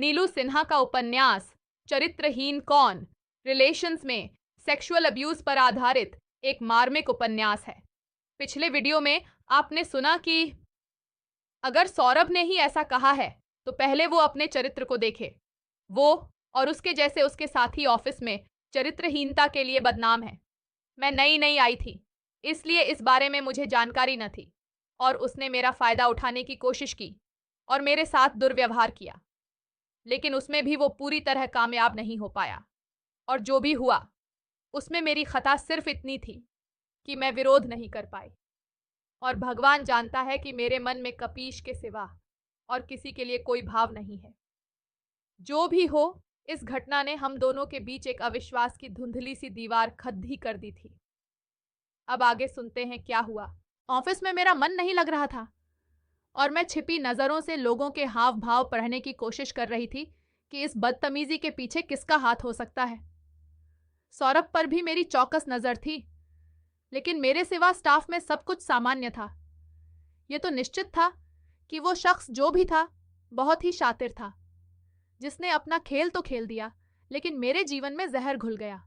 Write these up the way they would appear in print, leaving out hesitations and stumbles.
नीलू सिन्हा का उपन्यास चरित्रहीन कौन रिलेशंस में सेक्सुअल अब्यूज पर आधारित एक मार्मिक उपन्यास है। पिछले वीडियो में आपने सुना कि अगर सौरभ ने ही ऐसा कहा है तो पहले वो अपने चरित्र को देखे। वो और उसके जैसे उसके साथी ऑफिस में चरित्रहीनता के लिए बदनाम है। मैं नई नई आई थी, इसलिए इस बारे में मुझे जानकारी न थी और उसने मेरा फायदा उठाने की कोशिश की और मेरे साथ दुर्व्यवहार किया, लेकिन उसमें भी वो पूरी तरह कामयाब नहीं हो पाया। और जो भी हुआ उसमें मेरी खता सिर्फ इतनी थी कि मैं विरोध नहीं कर पाई। और भगवान जानता है कि मेरे मन में कपीश के सिवा और किसी के लिए कोई भाव नहीं है। जो भी हो, इस घटना ने हम दोनों के बीच एक अविश्वास की धुंधली सी दीवार खड़ी कर दी थी। अब आगे सुनते हैं क्या हुआ। ऑफिस में मेरा मन नहीं लग रहा था और मैं छिपी नजरों से लोगों के हाव भाव पढ़ने की कोशिश कर रही थी कि इस बदतमीजी के पीछे किसका हाथ हो सकता है। सौरभ पर भी मेरी चौकस नजर थी, लेकिन मेरे सिवा स्टाफ में सब कुछ सामान्य था। यह तो निश्चित था कि वो शख्स जो भी था बहुत ही शातिर था, जिसने अपना खेल तो खेल दिया, लेकिन मेरे जीवन में जहर घुल गया।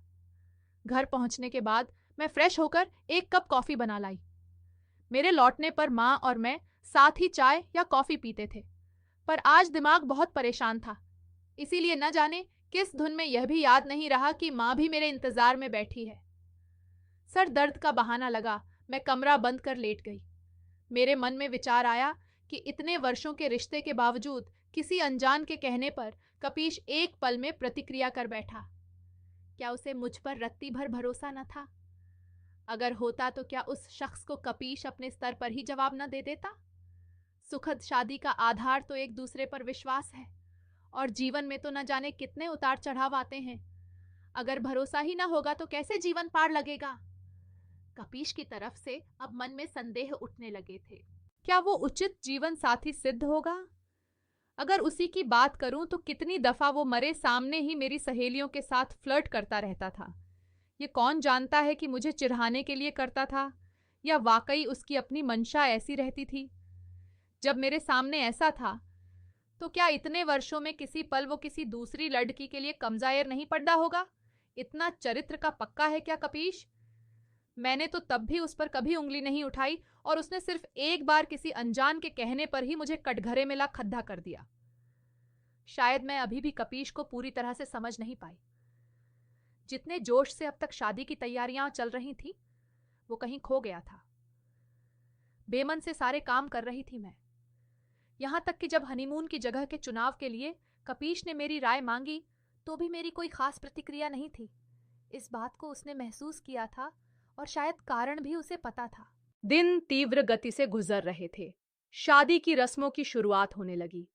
घर पहुंचने के बाद मैं फ्रेश होकर एक कप कॉफी बना लाई। मेरे लौटने पर माँ और मैं साथ ही चाय या कॉफी पीते थे, पर आज दिमाग बहुत परेशान था, इसीलिए न जाने किस धुन में यह भी याद नहीं रहा कि माँ भी मेरे इंतजार में बैठी है। सर दर्द का बहाना लगा मैं कमरा बंद कर लेट गई। मेरे मन में विचार आया कि इतने वर्षों के रिश्ते के बावजूद किसी अनजान के कहने पर कपीश एक पल में प्रतिक्रिया कर बैठा। क्या उसे मुझ पर रत्ती भर भरोसा न था? अगर होता तो क्या उस शख्स को कपीश अपने स्तर पर ही जवाब न दे देता? सुखद शादी का आधार तो एक दूसरे पर विश्वास है, और जीवन में तो न जाने कितने उतार चढ़ाव आते हैं। अगर भरोसा ही न होगा तो कैसे जीवन पार लगेगा? कपीश की तरफ से अब मन में संदेह उठने लगे थे। क्या वो उचित जीवन साथी सिद्ध होगा? अगर उसी की बात करूं तो कितनी दफा वो मरे सामने ही मेरी सहेलियों के साथ फ्लर्ट करता रहता था। ये कौन जानता है कि मुझे चिढ़ाने के लिए करता था या वाकई उसकी अपनी मंशा ऐसी रहती थी। जब मेरे सामने ऐसा था तो क्या इतने वर्षों में किसी पल वो किसी दूसरी लड़की के लिए कमजायर नहीं पड़ा होगा? इतना चरित्र का पक्का है क्या कपीश? मैंने तो तब भी उस पर कभी उंगली नहीं उठाई और उसने सिर्फ एक बार किसी अनजान के कहने पर ही मुझे कटघरे में ला खद्दा कर दिया। शायद मैं अभी भी कपीश को पूरी तरह से समझ नहीं पाई। जितने जोश से अब तक शादी की तैयारियां चल रही थी, वो कहीं खो गया था। बेमन से सारे काम कर रही थी मैं। यहां तक कि जब हनीमून की जगह के चुनाव के लिए कपीश ने मेरी राय मांगी तो भी मेरी कोई खास प्रतिक्रिया नहीं थी। इस बात को उसने महसूस किया था और शायद कारण भी उसे पता था। दिन तीव्र गति से गुजर रहे थे। शादी की रस्मों की शुरुआत होने लगी।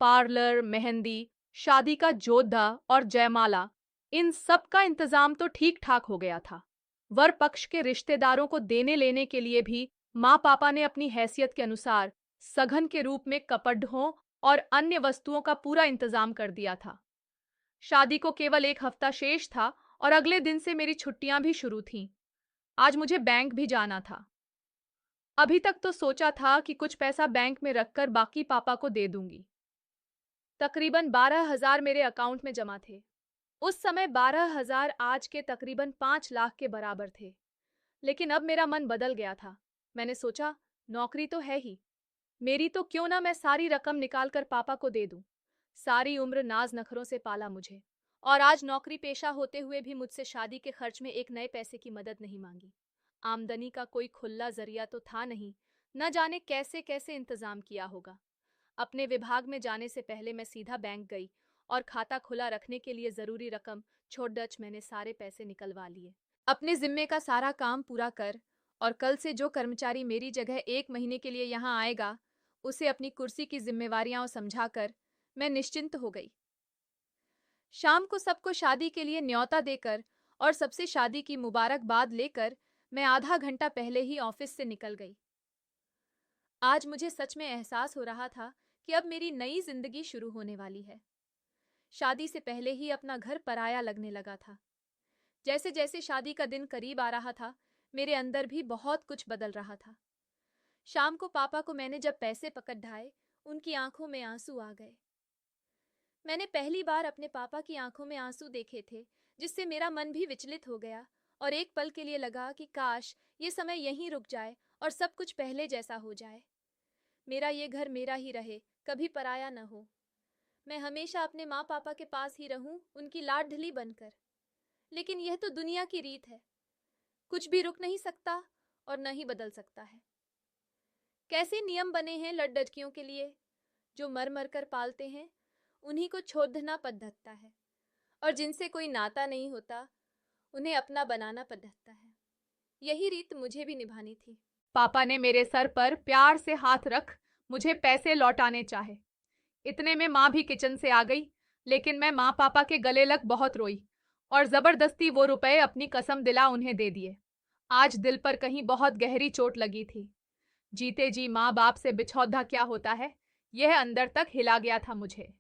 पार्लर, मेहंदी, शादी का जोधा और जयमाला, इन सब का इंतजाम तो ठीक ठाक हो गया था। वर पक्ष के रिश्तेदारों को देने लेने के लिए भी माँ पापा ने अपनी हैसियत के अनुसार सघन के रूप में कपड़ों और अन्य वस्तुओं का पूरा इंतजाम कर दिया था। शादी को केवल एक हफ्ता शेष था और अगले दिन से मेरी छुट्टियां भी शुरू थीं। आज मुझे बैंक भी जाना था। अभी तक तो सोचा था कि कुछ पैसा बैंक में रखकर बाकी पापा को दे दूंगी। तकरीबन 12,000 मेरे अकाउंट में जमा थे। उस समय 12,000 आज के तकरीबन 5 लाख के बराबर थे। लेकिन अब मेरा मन बदल गया था। मैंने सोचा, नौकरी तो है ही, मेरी तो क्यों ना मैं सारी रकम निकाल कर पापा को दे दूं। सारी उम्र नाज नखरों से पाला मुझे, और आज नौकरी पेशा होते हुए भी मुझसे शादी के खर्च में एक नए पैसे की मदद नहीं मांगी। आमदनी का कोई खुला जरिया तो था नहीं, न जाने कैसे कैसे इंतजाम किया होगा। अपने विभाग में जाने से पहले मैं सीधा बैंक गई और खाता खुला रखने के लिए जरूरी रकम छोड़ डच मैंने सारे पैसे निकलवा लिए। अपने जिम्मे का सारा काम पूरा कर और कल से जो कर्मचारी मेरी जगह 1 महीने के लिए यहाँ आएगा उसे अपनी कुर्सी की जिम्मेवारियां समझाकर मैं निश्चिंत हो गई। शाम को सबको शादी के लिए न्योता देकर और सबसे शादी की मुबारकबाद लेकर मैं आधा घंटा पहले ही ऑफिस से निकल गई। आज मुझे सच में एहसास हो रहा था कि अब मेरी नई जिंदगी शुरू होने वाली है। शादी से पहले ही अपना घर पराया लगने लगा था। जैसे जैसे शादी का दिन करीब आ रहा था, मेरे अंदर भी बहुत कुछ बदल रहा था। शाम को पापा को मैंने जब पैसे पकड़ ढाए, उनकी आंखों में आंसू आ गए। मैंने पहली बार अपने पापा की आंखों में आंसू देखे थे, जिससे मेरा मन भी विचलित हो गया और एक पल के लिए लगा कि काश ये समय यहीं रुक जाए और सब कुछ पहले जैसा हो जाए। मेरा ये घर मेरा ही रहे, कभी पराया न हो। मैं हमेशा अपने माँ पापा के पास ही रहूं, उनकी लाडली बनकर। लेकिन यह तो दुनिया की रीत है, कुछ भी रुक नहीं सकता और न ही बदल सकता है। कैसे नियम बने हैं लड़लड़कियों के लिए, जो मर मर कर पालते हैं उन्हीं को छोड़ना पद्धतता है, और जिनसे कोई नाता नहीं होता उन्हें अपना बनाना पद्धतता है। यही रीत मुझे भी निभानी थी। पापा ने मेरे सर पर प्यार से हाथ रख मुझे पैसे लौटाने चाहे। इतने में माँ भी किचन से आ गई, लेकिन मैं माँ पापा के गले लग बहुत रोई और जबरदस्ती वो रुपए अपनी कसम दिला उन्हें दे दिए। आज दिल पर कहीं बहुत गहरी चोट लगी थी। जीते जी माँ बाप से बिछौधा क्या होता है, यह अंदर तक हिला गया था मुझे।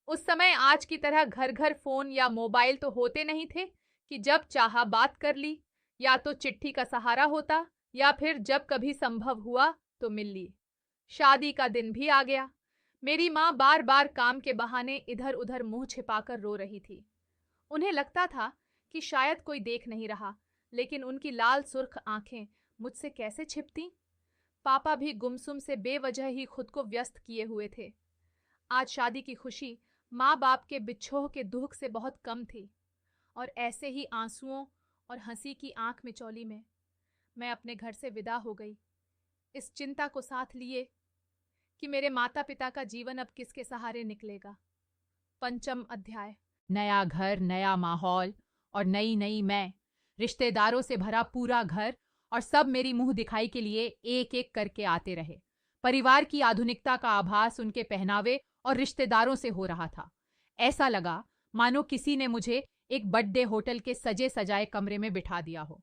उस समय आज की तरह घर घर फोन या मोबाइल तो होते नहीं थे कि जब चाहा बात कर ली, या तो चिट्ठी का सहारा होता या फिर जब कभी संभव हुआ तो मिल ली। शादी का दिन भी आ गया। मेरी माँ बार बार काम के बहाने इधर उधर मुंह छिपाकर रो रही थी। उन्हें लगता था कि शायद कोई देख नहीं रहा, लेकिन उनकी लाल सुर्ख आंखें मुझसे कैसे छिपती। पापा भी गुमसुम से बेवजह ही खुद को व्यस्त किए हुए थे। आज शादी की खुशी माँ बाप के बिछोह के दुख से बहुत कम थी, और ऐसे ही आंसुओं और हंसी की आंख मिचौली में मैं अपने घर से विदा हो गई, इस चिंता को साथ लिए कि मेरे माता पिता का जीवन अब किसके सहारे निकलेगा। पंचम अध्याय। नया घर, नया माहौल और नई नई मैं, रिश्तेदारों से भरा पूरा घर, और सब मेरी मुंह दिखाई के लिए एक एक करके आते रहे। परिवार की आधुनिकता का आभास उनके पहनावे और रिश्तेदारों से हो रहा था। ऐसा लगा मानो किसी ने मुझे एक बर्थडे होटल के सजे सजाए कमरे में बिठा दिया हो।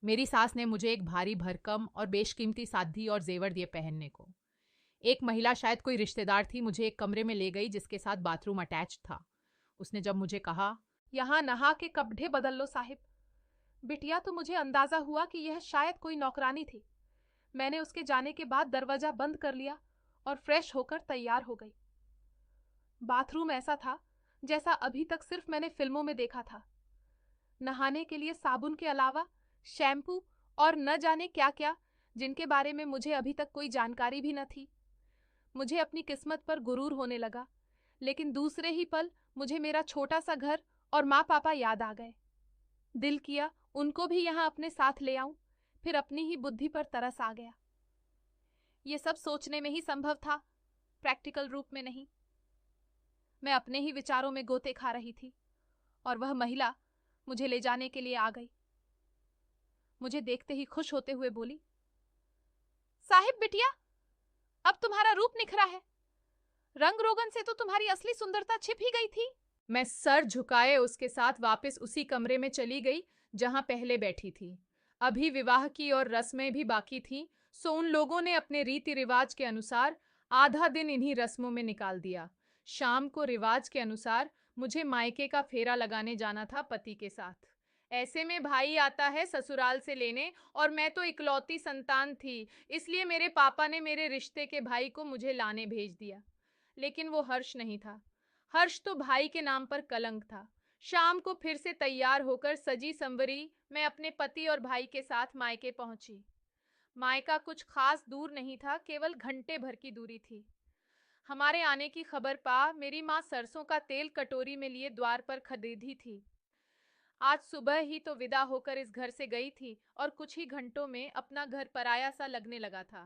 मेरी सास ने मुझे एक भारी भरकम और बेशकीमती साधी और जेवर दिए पहनने को। एक महिला, शायद कोई रिश्तेदार थी, मुझे एक कमरे में ले गई जिसके साथ बाथरूम अटैच था। उसने जब मुझे कहा, यहाँ नहा के कपड़े बदल लो साहिब, बिटिया, तो मुझे अंदाजा हुआ कि यह शायद कोई नौकरानी थी। मैंने उसके जाने के बाद दरवाजा बंद कर लिया और फ्रेश होकर तैयार हो गई। बाथरूम ऐसा था जैसा अभी तक सिर्फ मैंने फिल्मों में देखा था। नहाने के लिए साबुन के अलावा शैम्पू और न जाने क्या क्या, जिनके बारे में मुझे अभी तक कोई जानकारी भी न थी। मुझे अपनी किस्मत पर गुरूर होने लगा, लेकिन दूसरे ही पल मुझे मेरा छोटा सा घर और माँ पापा याद आ गए। दिल किया उनको भी यहाँ अपने साथ ले आऊं, फिर अपनी ही बुद्धि पर तरस आ गया। ये सब सोचने में ही संभव था, प्रैक्टिकल रूप में नहीं। मैं अपने ही विचारों में गोते खा रही थी और वह महिला मुझे ले जाने के लिए आ गई। मुझे देखते ही खुश होते हुए बोली, साहिब बिटिया, अब तुम्हारा रूप निखरा है। रंग रोगन से तो तुम्हारी असली सुंदरता छिप ही गई थी। मैं सर झुकाए उसके साथ वापस उसी कमरे में चली गई जहां पहले बैठी थी। अभी विवाह की और रस्में भी बाकी थीं, सो उन लोगों ने अपने रीति रिवाज के अनुसार आधा दिन इन्हीं रस्मों में निकाल दिया। शाम को रिवाज के अनुसार मुझे मायके का फेरा लगाने जाना था पति के साथ। ऐसे में भाई आता है ससुराल से लेने, और मैं तो इकलौती संतान थी, इसलिए मेरे पापा ने मेरे रिश्ते के भाई को मुझे लाने भेज दिया। लेकिन वो हर्ष नहीं था। हर्ष तो भाई के नाम पर कलंक था। शाम को फिर से तैयार होकर सजी संवरी मैं अपने पति और भाई के साथ मायके पहुंची। मायका कुछ खास दूर नहीं था, केवल घंटे भर की दूरी थी। हमारे आने की खबर पा मेरी माँ सरसों का तेल कटोरी में लिए द्वार पर खरीदी थी। आज सुबह ही तो विदा होकर इस घर से गई थी और कुछ ही घंटों में अपना घर पराया सा लगने लगा था।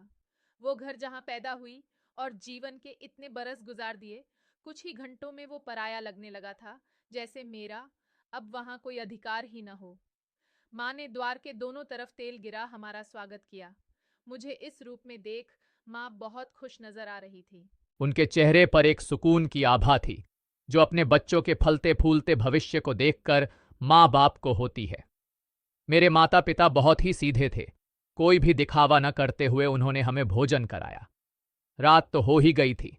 वो घर जहाँ पैदा हुई और जीवन के इतने बरस गुजार दिए, कुछ ही घंटों में वो पराया लगने लगा था, जैसे मेरा अब वहाँ कोई अधिकार ही न हो। माँ ने द्वार के दोनों तरफ तेल गिरा हमारा स्वागत किया। मुझे इस रूप में देख माँ बहुत खुश नजर आ रही थी। उनके चेहरे पर एक सुकून की आभा थी, जो अपने बच्चों के फलते फूलते भविष्य को देखकर माँ बाप को होती है। मेरे माता पिता बहुत ही सीधे थे। कोई भी दिखावा न करते हुए उन्होंने हमें भोजन कराया। रात तो हो ही गई थी,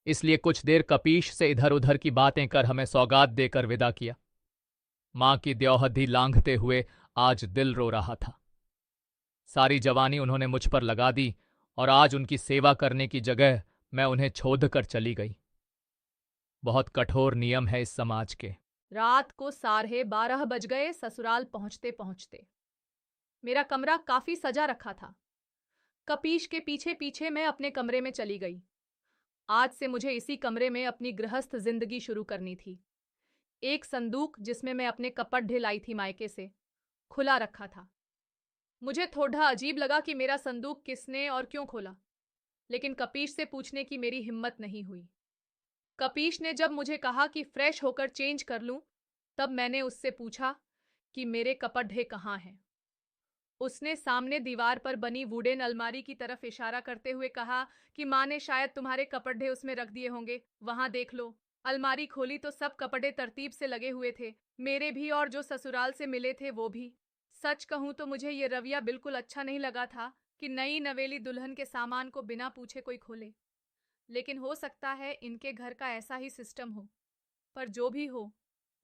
इसलिए कुछ देर कपीश से इधर उधर की बातें कर हमें सौगात देकर विदा किया। माँ की द्यौहदी लांघते हुए आज दिल रो रहा था। सारी जवानी उन्होंने मुझ पर लगा दी और आज उनकी सेवा करने की जगह मैं उन्हें छोड़ कर चली गई। बहुत कठोर नियम है इस समाज के। रात को 12:30 बज गए ससुराल पहुंचते पहुंचते। मेरा कमरा काफी सजा रखा था। कपीश के पीछे पीछे मैं अपने कमरे में चली गई। आज से मुझे इसी कमरे में अपनी गृहस्थ जिंदगी शुरू करनी थी। एक संदूक जिसमें मैं अपने कपड़े लाई थी मायके से, खुला रखा था। मुझे थोड़ा अजीब लगा कि मेरा संदूक किसने और क्यों खोला, लेकिन कपीश से पूछने की मेरी हिम्मत नहीं हुई। कपीश ने जब मुझे कहा कि फ्रेश होकर चेंज कर लूं, तब मैंने उससे पूछा कि मेरे कपड़े कहाँ हैं। उसने सामने दीवार पर बनी वुडन अलमारी की तरफ इशारा करते हुए कहा कि माँ ने शायद तुम्हारे कपड़े उसमें रख दिए होंगे, वहां देख लो। अलमारी खोली तो सब कपड़े तरतीब से लगे हुए थे, मेरे भी और जो ससुराल से मिले थे वो भी। सच कहूं तो मुझे ये रवैया बिल्कुल अच्छा नहीं लगा था कि नई नवेली दुल्हन के सामान को बिना पूछे कोई खोले, लेकिन हो सकता है इनके घर का ऐसा ही सिस्टम हो। पर जो भी हो,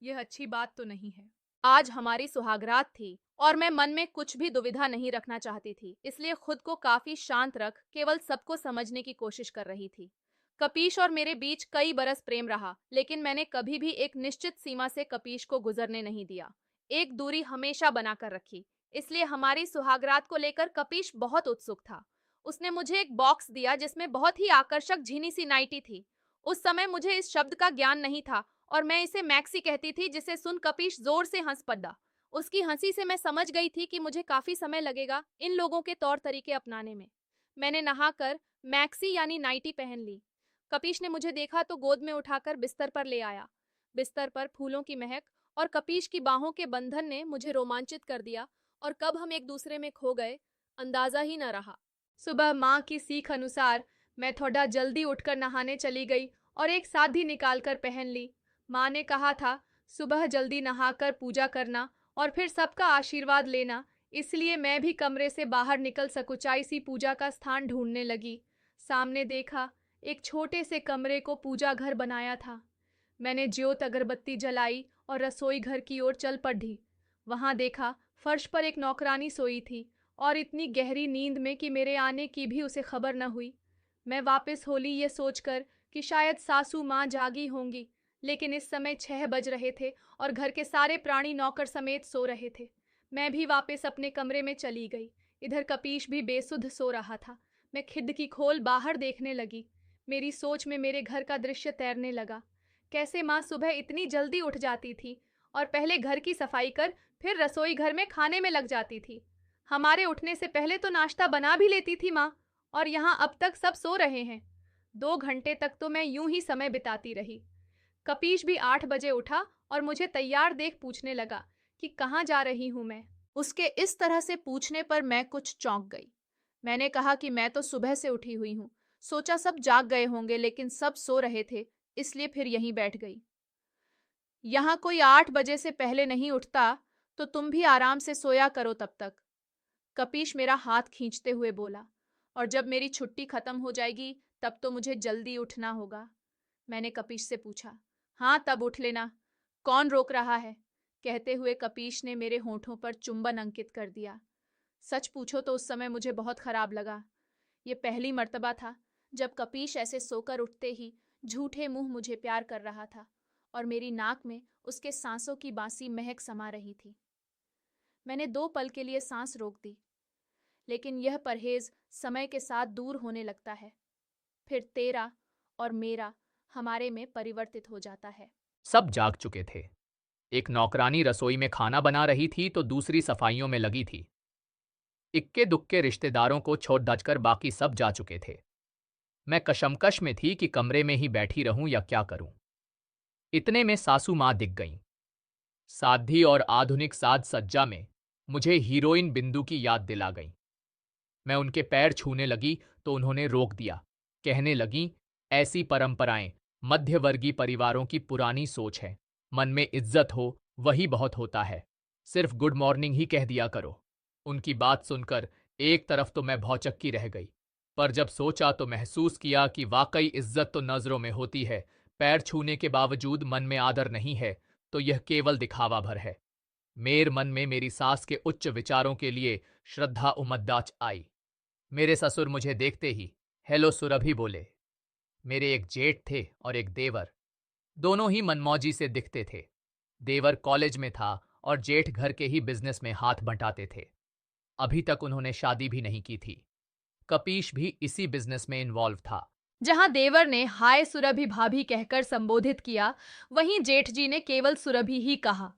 यह अच्छी बात तो नहीं है। आज हमारी सुहागरात थी और मैं मन में कुछ भी दुविधा नहीं रखना चाहती थी, इसलिए खुद को काफी शांत रख केवल सबको समझने की कोशिश कर रही थी। कपीश और मेरे बीच कई बरस प्रेम रहा, लेकिन मैंने कभी भी एक निश्चित सीमा से कपीश को गुजरने नहीं दिया। एक दूरी हमेशा बनाकर रखी। इसलिए हमारी सुहागरात को लेकर कपीश बहुत उत्सुक था। उसने मुझे एक बॉक्स दिया जिसमें बहुत ही आकर्षक झीनी सी नाइटी थी। उस समय मुझे इस शब्द का ज्ञान नहीं था और मैं इसे मैक्सी कहती थी, जिसे सुन कपीश जोर से हंस पड़ा। उसकी हंसी से मैं समझ गई थी कि मुझे काफी समय लगेगा इन लोगों के तौर तरीके अपनाने में। मैंने नहाकर मैक्सी यानी नाइटी पहन ली। कपीश ने मुझे देखा तो गोद में उठाकर बिस्तर पर ले आया। बिस्तर पर फूलों की महक और कपीश की बाहों के बंधन ने मुझे रोमांचित कर दिया और कब हम एक दूसरे में खो गए अंदाजा ही न रहा। सुबह माँ की सीख अनुसार मैं थोड़ा जल्दी उठकर नहाने चली गई और एक साधी निकालकर पहन ली। माँ ने कहा था सुबह जल्दी नहाकर पूजा करना और फिर सबका आशीर्वाद लेना, इसलिए मैं भी कमरे से बाहर निकल सकुचाई सी पूजा का स्थान ढूंढने लगी। सामने देखा, एक छोटे से कमरे को पूजा घर बनाया था। मैंने ज्योत अगरबत्ती जलाई और रसोई घर की ओर चल पड़ी। वहां देखा, फर्श पर एक नौकरानी सोई थी और इतनी गहरी नींद में कि मेरे आने की भी उसे खबर न हुई। मैं वापस होली ये सोचकर कि शायद सासू माँ जागी होंगी, लेकिन इस समय 6 बज रहे थे और घर के सारे प्राणी नौकर समेत सो रहे थे। मैं भी वापस अपने कमरे में चली गई। इधर कपीश भी बेसुध सो रहा था। मैं खिड़की खोल बाहर देखने लगी। मेरी सोच में मेरे घर का दृश्य तैरने लगा। कैसे माँ सुबह इतनी जल्दी उठ जाती थी और पहले घर की सफाई कर फिर रसोई घर में खाने में लग जाती थी। हमारे उठने से पहले तो नाश्ता बना भी लेती थी माँ, और यहाँ अब तक सब सो रहे हैं। 2 घंटे तक तो मैं यूं ही समय बिताती रही। कपीश भी 8 बजे उठा और मुझे तैयार देख पूछने लगा कि कहाँ जा रही हूँ मैं। उसके इस तरह से पूछने पर मैं कुछ चौंक गई। मैंने कहा कि मैं तो सुबह से उठी हुई हूँ। सोचा सब जाग गए होंगे, लेकिन सब सो रहे थे, इसलिए फिर यहीं बैठ गई। यहाँ कोई 8 बजे से पहले नहीं उठता, तो तुम भी आराम से सोया करो तब तक। कपीश मेरा हाथ खींचते हुए बोला, और जब मेरी छुट्टी खत्म हो जाएगी तब तो मुझे जल्दी उठना होगा। मैंने कपीश से पूछा। हाँ, तब उठ लेना, कौन रोक रहा है? कहते हुए कपीश ने मेरे होठों पर चुंबन अंकित कर दिया। सच पूछो तो उस समय मुझे बहुत खराब लगा। ये पहली मर्तबा था जब कपीश ऐसे सोकर उठते ही झूठे मुंह मुझे प्यार कर रहा था और मेरी नाक में उसके सांसों की बासी महक समा रही थी। मैंने 2 पल के लिए सांस रोक दी, लेकिन यह परहेज समय के साथ दूर होने लगता है। फिर तेरा और मेरा हमारे में परिवर्तित हो जाता है। सब जाग चुके थे। एक नौकरानी रसोई में खाना बना रही थी तो दूसरी सफाइयों में लगी थी। इक्के दुक्के रिश्तेदारों को छोड़ दचकर बाकी सब जा चुके थे। मैं कशमकश में थी कि कमरे में ही बैठी रहूं या क्या करूं। इतने में सासू माँ दिख गईं। साध्वी और आधुनिक साज सज्जा में मुझे हीरोइन बिंदु की याद दिला गई। मैं उनके पैर छूने लगी तो उन्होंने रोक दिया। कहने लगीं, ऐसी परंपराएं मध्यवर्गीय परिवारों की पुरानी सोच है। मन में इज्जत हो वही बहुत होता है, सिर्फ गुड मॉर्निंग ही कह दिया करो। उनकी बात सुनकर एक तरफ तो मैं भौचक्की रह गई, पर जब सोचा तो महसूस किया कि वाकई इज्जत तो नजरों में होती है। पैर छूने के बावजूद मन में आदर नहीं है तो यह केवल दिखावा भर है। मेर मन में मेरी सास के उच्च विचारों के लिए श्रद्धा उमद्दाच आई। मेरे ससुर मुझे देखते ही हेलो सुरभि बोले। मेरे एक जेठ थे और एक देवर। दोनों ही मनमौजी से दिखते थे। देवर कॉलेज में था और जेठ घर के ही बिजनेस में हाथ बंटाते थे। अभी तक उन्होंने शादी भी नहीं की थी। कपीश भी इसी बिजनेस में इन्वॉल्व था। जहां देवर ने हाय सुरभि भाभी कहकर संबोधित किया, वहीं जेठ जी ने केवल सुरभि ही कहा।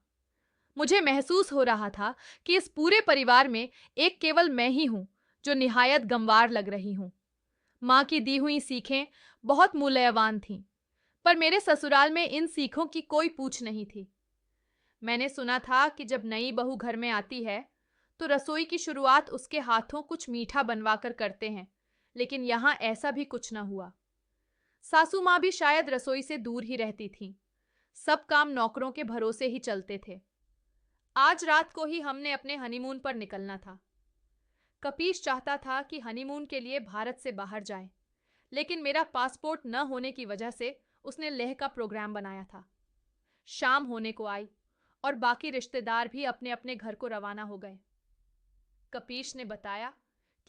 मुझे महसूस हो रहा था कि इस पूरे परिवार में एक केवल मैं ही हूं जो निहायत गंवार लग रही हूं। माँ की दी हुई सीखें बहुत मूल्यवान थीं, पर मेरे ससुराल में इन सीखों की कोई पूछ नहीं थी। मैंने सुना था कि जब नई बहू घर में आती है तो रसोई की शुरुआत उसके हाथों कुछ मीठा बनवाकर करते हैं, लेकिन यहाँ ऐसा भी कुछ न हुआ। सासू माँ भी शायद रसोई से दूर ही रहती थीं। सब काम नौकरों के भरोसे ही चलते थे। आज रात को ही हमने अपने हनीमून पर निकलना था। कपीश चाहता था कि हनीमून के लिए भारत से बाहर जाए, लेकिन मेरा पासपोर्ट न होने की वजह से उसने लेह का प्रोग्राम बनाया था। शाम होने को आई और बाकी रिश्तेदार भी अपने अपने घर को रवाना हो गए। कपीश ने बताया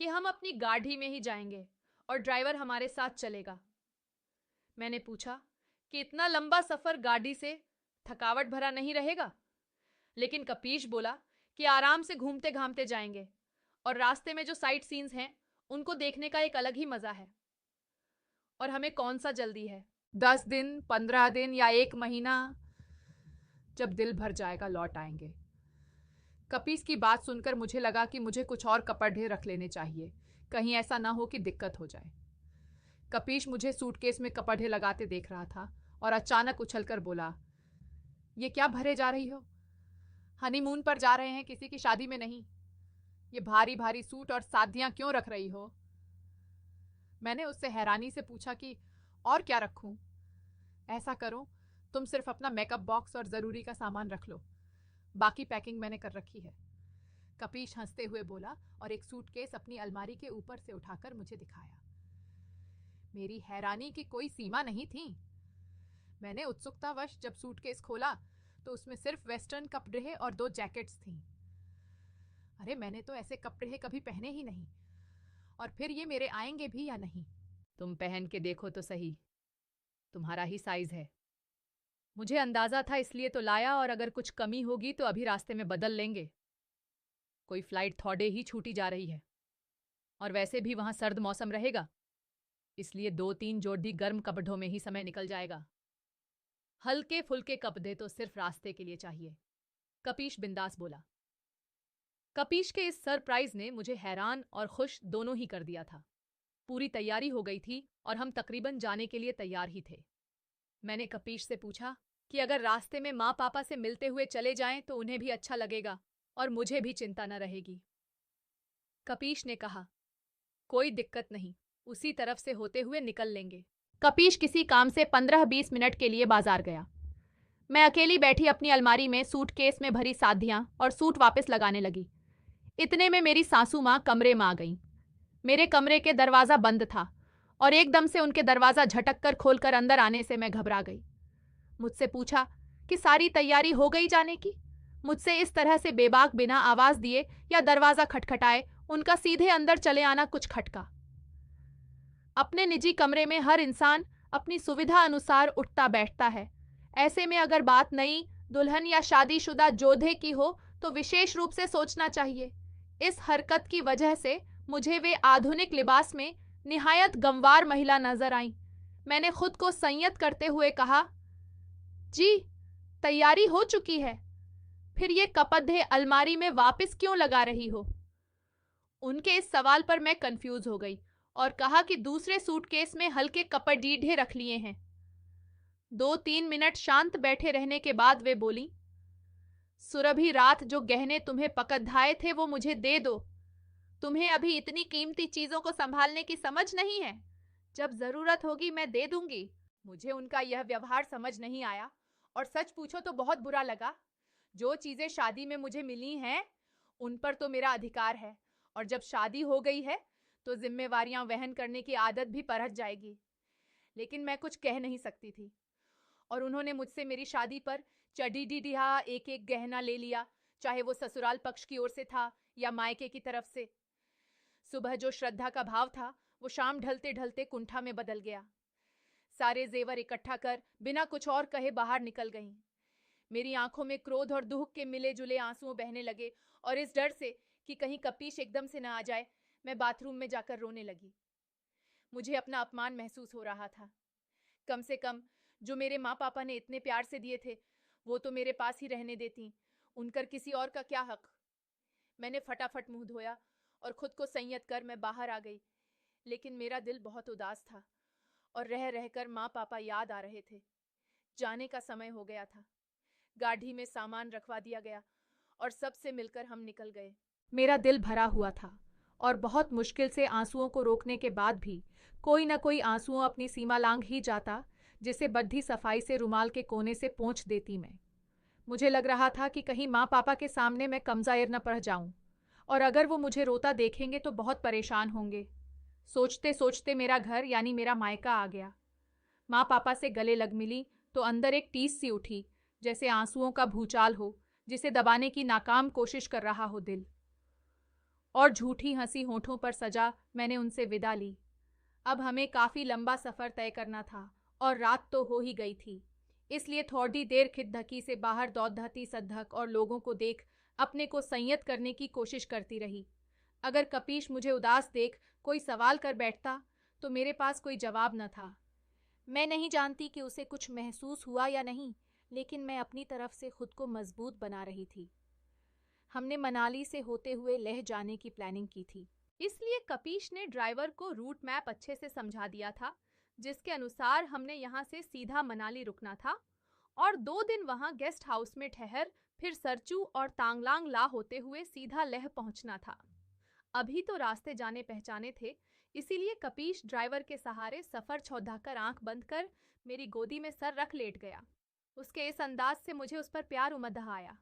कि हम अपनी गाड़ी में ही जाएंगे और ड्राइवर हमारे साथ चलेगा। मैंने पूछा कि इतना लंबा सफर गाड़ी से थकावट भरा नहीं रहेगा, लेकिन कपीश बोला कि आराम से घूमते घामते जाएंगे और रास्ते में जो साइट सीन्स हैं उनको देखने का एक अलग ही मजा है। और हमें कौन सा जल्दी है, 10 दिन, 15 दिन या 1 महीना? जब दिल भर जाएगा लौट आएंगे। कपीश की बात सुनकर मुझे लगा कि मुझे कुछ और कपड़े रख लेने चाहिए, कहीं ऐसा ना हो कि दिक्कत हो जाए। कपीश मुझे सूटकेस में कपड़े लगाते देख रहा था और अचानक उछलकर बोला, ये क्या भरे जा रही हो? हनीमून पर जा रहे हैं, किसी की शादी में नहीं। ये भारी भारी सूट और सादियां क्यों रख रही हो? मैंने उससे हैरानी से पूछा कि और क्या रखूं? ऐसा करो, तुम सिर्फ अपना मेकअप बॉक्स और जरूरी का सामान रख लो, बाकी पैकिंग मैंने कर रखी है। कपीश हंसते हुए बोला और एक सूटकेस अपनी अलमारी के ऊपर से उठाकर मुझे दिखाया। मेरी हैरानी की कोई सीमा नहीं थी। मैंने उत्सुकतावश जब सूटकेस खोला तो उसमें सिर्फ वेस्टर्न कपड़े और 2 जैकेट्स थीं। अरे, मैंने तो ऐसे कपड़े कभी पहने ही नहीं, और फिर ये मेरे आएंगे भी या नहीं? तुम पहन के देखो तो सही, तुम्हारा ही साइज है। मुझे अंदाजा था, इसलिए तो लाया, और अगर कुछ कमी होगी तो अभी रास्ते में बदल लेंगे। कोई फ्लाइट थोड़े ही छूटी जा रही है, और वैसे भी वहां सर्द मौसम रहेगा, इसलिए 2-3 जोड़ी गर्म कपड़ों में ही समय निकल जाएगा। हल्के फुल्के कपड़े तो सिर्फ रास्ते के लिए चाहिए, कपीश बिंदास बोला। कपीश के इस सरप्राइज ने मुझे हैरान और खुश दोनों ही कर दिया था। पूरी तैयारी हो गई थी और हम तकरीबन जाने के लिए तैयार ही थे। मैंने कपीश से पूछा कि अगर रास्ते में माँ पापा से मिलते हुए चले जाएं तो उन्हें भी अच्छा लगेगा और मुझे भी चिंता न रहेगी। कपीश ने कहा, कोई दिक्कत नहीं, उसी तरफ से होते हुए निकल लेंगे। कपीश किसी काम से 15-20 मिनट के लिए बाजार गया। मैं अकेली बैठी अपनी अलमारी में सूटकेस में भरी सादियां और सूट वापस लगाने लगी। इतने में मेरी सासू माँ कमरे में आ गईं। मेरे कमरे के दरवाज़ा बंद था और एकदम से उनके दरवाज़ा झटक कर खोलकर अंदर आने से मैं घबरा गई। मुझसे पूछा कि सारी तैयारी हो गई जाने की। मुझसे इस तरह से बेबाक बिना आवाज़ दिए या दरवाज़ा खटखटाए उनका सीधे अंदर चले आना कुछ खटका। अपने निजी कमरे में हर इंसान अपनी सुविधा अनुसार उठता बैठता है। ऐसे में अगर बात नई दुल्हन या शादीशुदा जोधे की हो तो विशेष रूप से सोचना चाहिए। इस हरकत की वजह से मुझे वे आधुनिक लिबास में निहायत गंवार महिला नजर आईं। मैंने खुद को संयत करते हुए कहा, जी, तैयारी हो चुकी है, फिर ये कपड़े अलमारी में वापस क्यों लगा रही हो? उनके इस सवाल पर मैं कंफ्यूज हो गई और कहा कि दूसरे सूटकेस में हल्के कपड़े रख लिए हैं। 2-3 मिनट शांत बैठे रहने के बाद वे बोली, सुरभि, रात जो गहने तुम्हें पकड़ाए थे वो मुझे दे दो। तुम्हें अभी इतनी कीमती चीजों को संभालने की समझ नहीं है। जब जरूरत होगी मैं दे दूंगी। मुझे उनका यह व्यवहार समझ नहीं आया और सच पूछो तो बहुत बुरा लगा। जो चीजें शादी में मुझे मिली हैं उन पर तो मेरा अधिकार है, और जब शादी हो गई है तो जिम्मेवारियां वहन करने की आदत भी परत जाएगी। लेकिन मैं कुछ कह नहीं सकती थी, और उन्होंने मुझसे मेरी शादी पर चढ़ी-ढिढिया एक एक गहना ले लिया, चाहे वो ससुराल पक्ष की ओर से था या मायके की तरफ से। सुबह जो श्रद्धा का भाव था वो शाम ढलते ढलते कुंठा में बदल गया। सारे जेवर इकट्ठा कर बिना कुछ और कहे बाहर निकल गईं। मेरी आंखों में क्रोध और दुख के मिले जुले आंसू बहने लगे और इस डर से कि कहीं कपीश एकदम से ना आ जाए, मैं बाथरूम में जाकर रोने लगी। मुझे अपना अपमान महसूस हो रहा था। कम से कम जो मेरे माँ पापा ने इतने प्यार से दिए थे वो तो मेरे पास ही रहने देती, उनकर किसी और का क्या हक। मैंने फटाफट मुंह धोया और खुद को संयत कर मैं बाहर आ गई, लेकिन मेरा दिल बहुत उदास था और रह रहकर माँ पापा याद आ रहे थे। जाने का समय हो गया था। गाड़ी में सामान रखवा दिया गया और सबसे मिलकर हम निकल गए। मेरा दिल भरा हुआ था और बहुत मुश्किल से आंसुओं को रोकने के बाद भी कोई न कोई आंसुओं अपनी सीमा लांघ ही जाता, जिसे बद्धी सफाई से रुमाल के कोने से पोंछ देती मैं। मुझे लग रहा था कि कहीं माँ पापा के सामने मैं कमज़ायर न पड़ जाऊं, और अगर वो मुझे रोता देखेंगे तो बहुत परेशान होंगे। सोचते सोचते मेरा घर यानी मेरा मायका आ गया। माँ पापा से गले लग मिली तो अंदर एक टीस सी उठी, जैसे आंसुओं का भूचाल हो जिसे दबाने की नाकाम कोशिश कर रहा हो दिल। और झूठी हंसी होठों पर सजा मैंने उनसे विदा ली। अब हमें काफ़ी लंबा सफ़र तय करना था और रात तो हो ही गई थी, इसलिए थोड़ी देर खिदधकी से बाहर दौड़ती सद्धक और लोगों को देख अपने को संयत करने की कोशिश करती रही। अगर कपीश मुझे उदास देख कोई सवाल कर बैठता तो मेरे पास कोई जवाब न था। मैं नहीं जानती कि उसे कुछ महसूस हुआ या नहीं, लेकिन मैं अपनी तरफ से खुद को मजबूत बना रही थी। हमने मनाली से होते हुए लेह जाने की प्लानिंग की थी, इसलिए कपीश ने ड्राइवर को रूट मैप अच्छे से समझा दिया था, जिसके अनुसार हमने यहाँ से सीधा मनाली रुकना था और 2 दिन वहाँ गेस्ट हाउस में ठहर फिर सरचू और तांगलांग ला होते हुए सीधा लेह पहुँचना था। अभी तो रास्ते जाने पहचाने थे, इसीलिए कपीश ड्राइवर के सहारे सफर छौंधाकर आंख बंद कर मेरी गोदी में सर रख लेट गया। उसके इस अंदाज से मुझे उस पर प्यार उमड़ आया।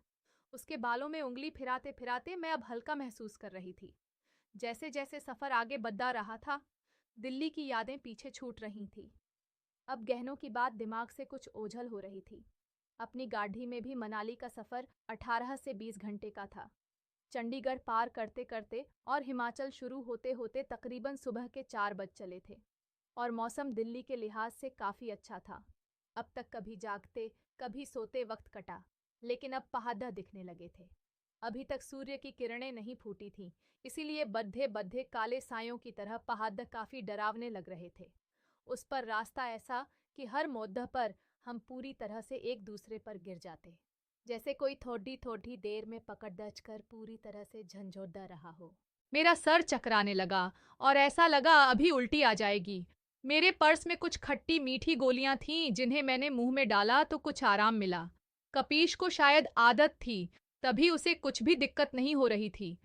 उसके बालों में उंगली फिराते फिराते मैं अब हल्का महसूस कर रही थी। जैसे जैसे सफर आगे बढ़ता रहा था, दिल्ली की यादें पीछे छूट रही थी। अब गहनों की बात दिमाग से कुछ ओझल हो रही थी। अपनी गाड़ी में भी मनाली का सफर 18 से 20 घंटे का था। चंडीगढ़ पार करते करते और हिमाचल शुरू होते होते तकरीबन सुबह के 4 बज चले थे और मौसम दिल्ली के लिहाज से काफ़ी अच्छा था। अब तक कभी जागते कभी सोते वक्त कटा, लेकिन अब पहाड़ दिखने लगे थे। अभी तक सूर्य की किरणें नहीं फूटी थीं, इसीलिए बद्धे बद्धे काले सायों की तरह पहाड़ काफ़ी डरावने लग रहे थे। उस पर रास्ता ऐसा कि हर मोड़ पर हम पूरी तरह से एक दूसरे पर गिर जाते, जैसे कोई थोड़ी थोड़ी देर में पकड़ दच कर पूरी तरह से झंझोड़ा रहा हो। मेरा सर चकराने लगा और ऐसा लगा अभी उल्टी आ जाएगी। मेरे पर्स में कुछ खट्टी मीठी गोलियां थीं, जिन्हें मैंने मुंह में डाला तो कुछ आराम मिला। कपीश को शायद आदत थी, तभी उसे कुछ भी दिक्कत नहीं हो रही थी।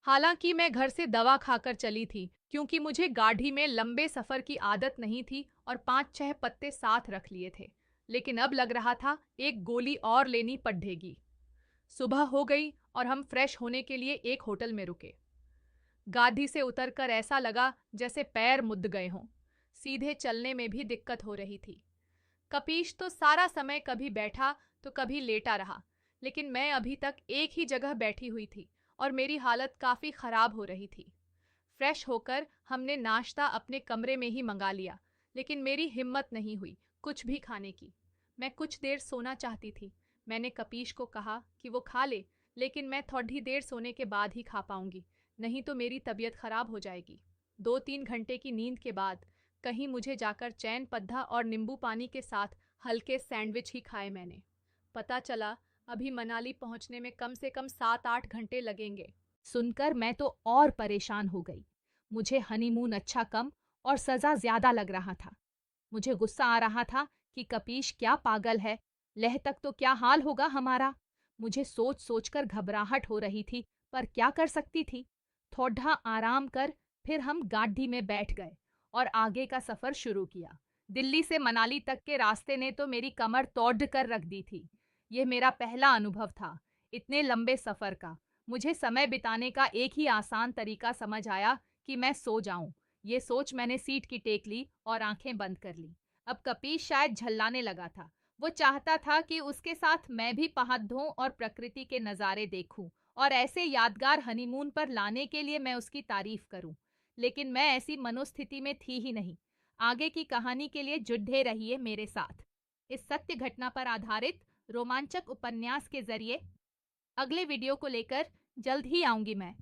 हालांकि मैं घर से दवा खाकर चली थी, क्योंकि मुझे गाड़ी में लंबे सफर की आदत नहीं थी और 5-6 पत्ते साथ रख लिए थे। लेकिन अब लग रहा था एक गोली और लेनी पड़ेगी। सुबह हो गई और हम फ्रेश होने के लिए एक होटल में रुके। गाड़ी से उतरकर ऐसा लगा जैसे पैर मुद्द गए हों। सीधे चलने में भी दिक्कत हो रही थी। कपीश तो सारा समय कभी बैठा तो कभी लेटा रहा, लेकिन मैं अभी तक एक ही जगह बैठी हुई थी और मेरी हालत काफ़ी ख़राब हो रही थी। फ्रेश होकर हमने नाश्ता अपने कमरे में ही मंगा लिया, लेकिन मेरी हिम्मत नहीं हुई कुछ भी खाने की। मैं कुछ देर सोना चाहती थी। मैंने कपीश को कहा कि वो खा ले, लेकिन मैं थोड़ी देर सोने के बाद ही खा पाऊंगी, नहीं तो मेरी तबीयत खराब हो जाएगी। 2-3 घंटे की नींद के बाद कहीं मुझे जाकर चैन पद्धा और नींबू पानी के साथ हल्के सैंडविच ही खाए मैंने। पता चला अभी मनाली पहुंचने में कम से कम 7-8 घंटे लगेंगे। सुनकर मैं तो और परेशान हो गई। मुझे हनीमून अच्छा कम और सज़ा ज़्यादा लग रहा था। मुझे गुस्सा आ रहा था कि कपीश क्या पागल है, लेह तक तो क्या हाल होगा हमारा। मुझे सोच सोचकर घबराहट हो रही थी, पर क्या कर सकती थी। थोड़ा आराम कर फिर हम गाड़ी में बैठ गए और आगे का सफ़र शुरू किया। दिल्ली से मनाली तक के रास्ते ने तो मेरी कमर तोड़ कर रख दी थी। यह मेरा पहला अनुभव था इतने लंबे सफ़र का। मुझे समय बिताने का एक ही आसान तरीका समझ आया कि मैं सो जाऊं। ये सोच मैंने सीट की टेक ली और आंखें बंद कर ली। अब कपीश शायद झल्लाने लगा था। वो चाहता था कि उसके साथ मैं भी पहाड़ों और प्रकृति के नज़ारे देखूं और ऐसे यादगार हनीमून पर लाने के लिए मैं उसकी तारीफ करूं। लेकिन मैं ऐसी मनोस्थिति में थी ही नहीं। आगे की कहानी के लिए जुड़े रहिए मेरे साथ। इस सत्य घटना पर आधारित रोमांचक उपन्यास के जरिए अगले वीडियो को लेकर जल्द ही आऊंगी मैं।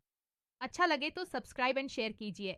अच्छा लगे तो सब्सक्राइब एंड शेयर कीजिए।